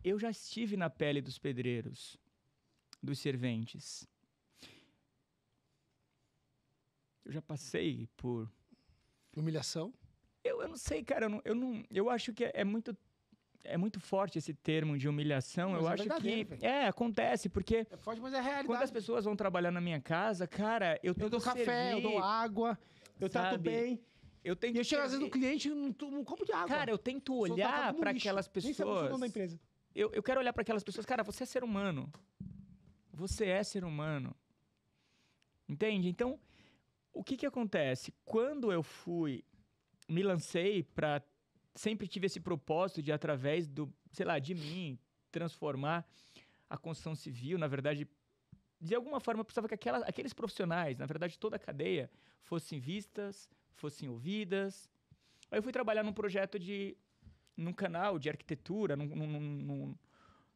eu já estive na pele dos pedreiros, dos serventes. Eu já passei por... Humilhação? Eu não sei, cara. Eu acho que é muito forte esse termo de humilhação. Mas eu é acho verdadeiro, que... velho. Acontece, porque... É forte, mas é a realidade. Quando as pessoas vão trabalhar na minha casa, cara, eu tento Eu dou café, eu servir, dou água, eu trato sabe? bem. Eu tento E eu chego às vezes servir. no cliente num copo de água. Cara, eu tento Sou olhar tratado como para lixo. aquelas Nem sabe o pessoas. dono da empresa. Eu quero olhar para aquelas pessoas. Cara, você é ser humano. Você é ser humano. Entende? Então, o que acontece? Quando eu me lancei para... Sempre tive esse propósito de, através de mim, transformar a construção civil. Na verdade, de alguma forma, eu precisava que aqueles profissionais, na verdade, toda a cadeia, fossem vistas, fossem ouvidas. Aí eu fui trabalhar num projeto num canal de arquitetura,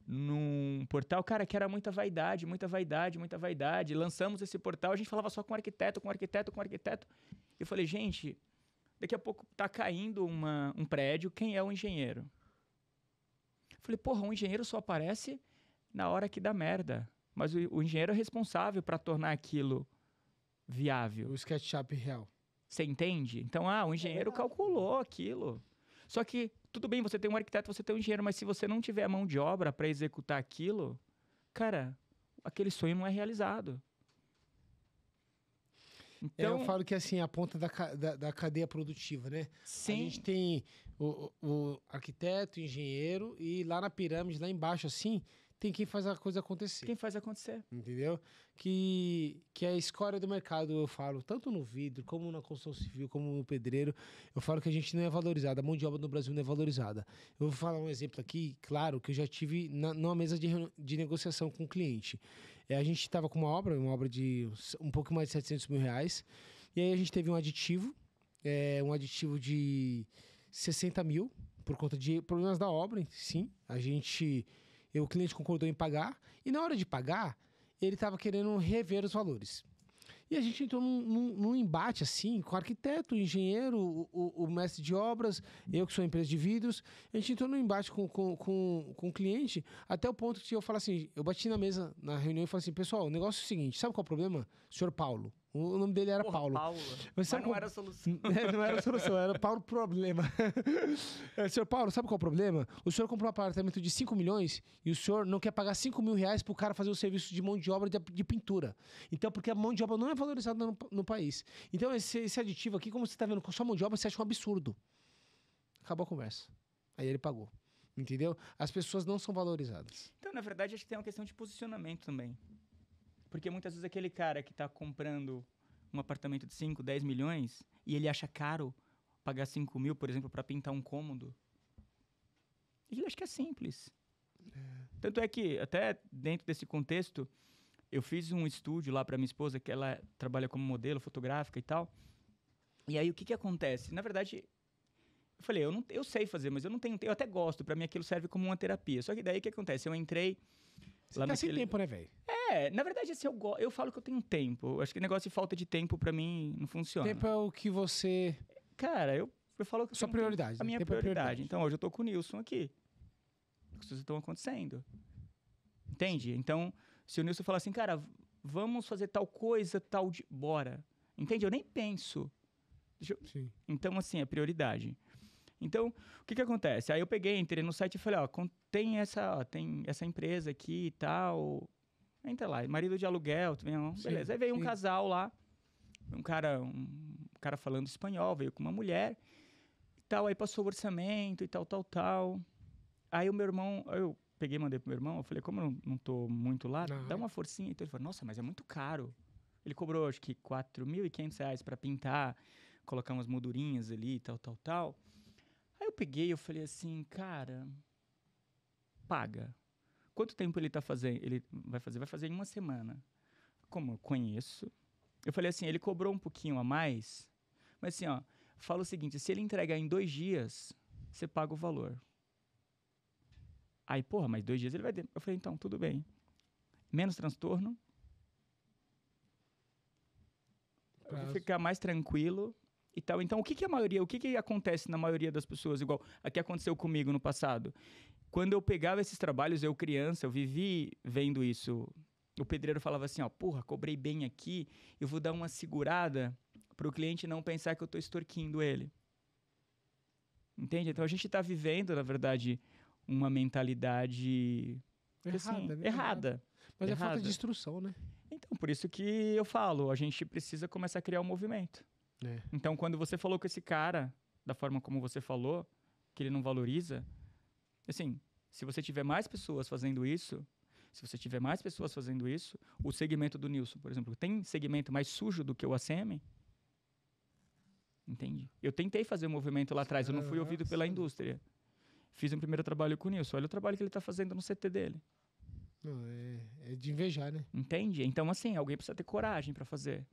num portal, cara, que era muita vaidade, muita vaidade, muita vaidade. Lançamos esse portal, a gente falava só com arquiteto. Eu falei, gente, daqui a pouco tá caindo um prédio, quem é o engenheiro? Eu falei, porra, um engenheiro só aparece na hora que dá merda. Mas o engenheiro é responsável para tornar aquilo viável. O SketchUp real. Você entende? Então, o engenheiro calculou aquilo. Só que, tudo bem, você tem um arquiteto, você tem um engenheiro, mas se você não tiver a mão de obra para executar aquilo, cara, aquele sonho não é realizado. Então, Eu falo que assim, a ponta da cadeia produtiva, né? sim. A gente tem o arquiteto, o engenheiro, e lá na pirâmide, lá embaixo, assim, tem quem faz a coisa acontecer. Quem faz acontecer. Entendeu? Que é a escória do mercado, eu falo, tanto no vidro, como na construção civil, como no pedreiro. Eu falo que a gente não é valorizada, a mão de obra no Brasil não é valorizada. Eu vou falar um exemplo aqui, claro, que eu já tive numa mesa de negociação com o cliente. A gente estava com uma obra de um pouco mais de 700 mil reais, e aí a gente teve um aditivo de 60 mil, por conta de problemas da obra, sim. O cliente concordou em pagar, e na hora de pagar, ele estava querendo rever os valores. E a gente entrou num embate, assim, com o arquiteto, o engenheiro, o mestre de obras, eu que sou empresa de vidros. A gente entrou num embate com o cliente, até o ponto que eu falo assim, eu bati na mesa, na reunião, e falei assim, pessoal, o negócio é o seguinte, sabe qual é o problema? Senhor Paulo. O nome dele era Paulo. Mas não era a solução. Não era a solução, era Paulo Problema. Senhor Paulo, sabe qual é o problema? O senhor comprou um apartamento de 5 milhões e o senhor não quer pagar 5 mil reais pro cara fazer o serviço de mão de obra de pintura. Então, porque a mão de obra não é valorizada no país. Então, esse aditivo aqui, como você tá vendo, com só mão de obra, você acha um absurdo. Acabou a conversa. Aí ele pagou. Entendeu? As pessoas não são valorizadas. Então, na verdade, acho que tem uma questão de posicionamento também. Porque muitas vezes aquele cara que está comprando um apartamento de 5, 10 milhões e ele acha caro pagar 5 mil, por exemplo, para pintar um cômodo, ele acha que é simples. Tanto é que, até dentro desse contexto, eu fiz um estúdio lá para minha esposa, que ela trabalha como modelo fotográfica e tal. E aí, o que acontece? Na verdade, eu falei, eu sei fazer, mas eu não tenho... Eu até gosto, para mim aquilo serve como uma terapia. Só que daí, o que acontece? Eu entrei... Você tá sem tempo, né, velho? Na verdade, assim, eu falo que eu tenho tempo. Eu acho que o negócio de falta de tempo, pra mim, não funciona. Tempo é o que você... Cara, eu falo que... Sua prioridade. A minha prioridade. Então, hoje eu tô com o Nilson aqui. As coisas estão acontecendo. Entende? Então, se o Nilson falar assim, cara, vamos fazer tal coisa, bora. Entende? Eu nem penso. Sim. Então, assim, é prioridade. Então, o que acontece? Aí eu entrei no site e falei, tem essa empresa aqui e tal. Entra lá, marido de aluguel, beleza. Aí veio um casal lá, um cara falando espanhol, veio com uma mulher e tal. Aí passou o orçamento e tal. Aí o meu irmão, eu peguei e mandei pro meu irmão, eu falei, como eu não tô muito lá, dá uma forcinha. Então ele falou, nossa, mas é muito caro. Ele cobrou, acho que R$4.500 para pintar, colocar umas moldurinhas ali e tal. Aí eu peguei e eu falei assim, cara, paga. Quanto tempo ele tá fazendo? Ele vai fazer em uma semana. Como eu conheço. Eu falei assim, ele cobrou um pouquinho a mais, mas assim, fala o seguinte, se ele entregar em 2 dias, você paga o valor. Aí, porra, mas 2 dias ele vai... Eu falei, então, tudo bem. Menos transtorno. Eu vou ficar mais tranquilo. e tal. Então, o que acontece na maioria das pessoas, igual a que aconteceu comigo no passado? Quando eu pegava esses trabalhos, eu criança, eu vivi vendo isso. O pedreiro falava assim, ó, porra, cobrei bem aqui, eu vou dar uma segurada para o cliente não pensar que eu tô extorquindo ele. Entende? Então, a gente tá vivendo, na verdade, uma mentalidade errada. Mas é falta errada. de instrução, né? Então, por isso que eu falo, a gente precisa começar a criar um movimento. Então, quando você falou com esse cara, da forma como você falou, que ele não valoriza, assim, se você tiver mais pessoas fazendo isso, o segmento do Nilson, por exemplo, tem segmento mais sujo do que o ACM? Entende? Eu tentei fazer um movimento lá atrás, eu não fui ouvido pela indústria. Fiz um primeiro trabalho com o Nilson, olha o trabalho que ele está fazendo no CT dele. Não, é de invejar, né? Entende? Então, assim, alguém precisa ter coragem para fazer.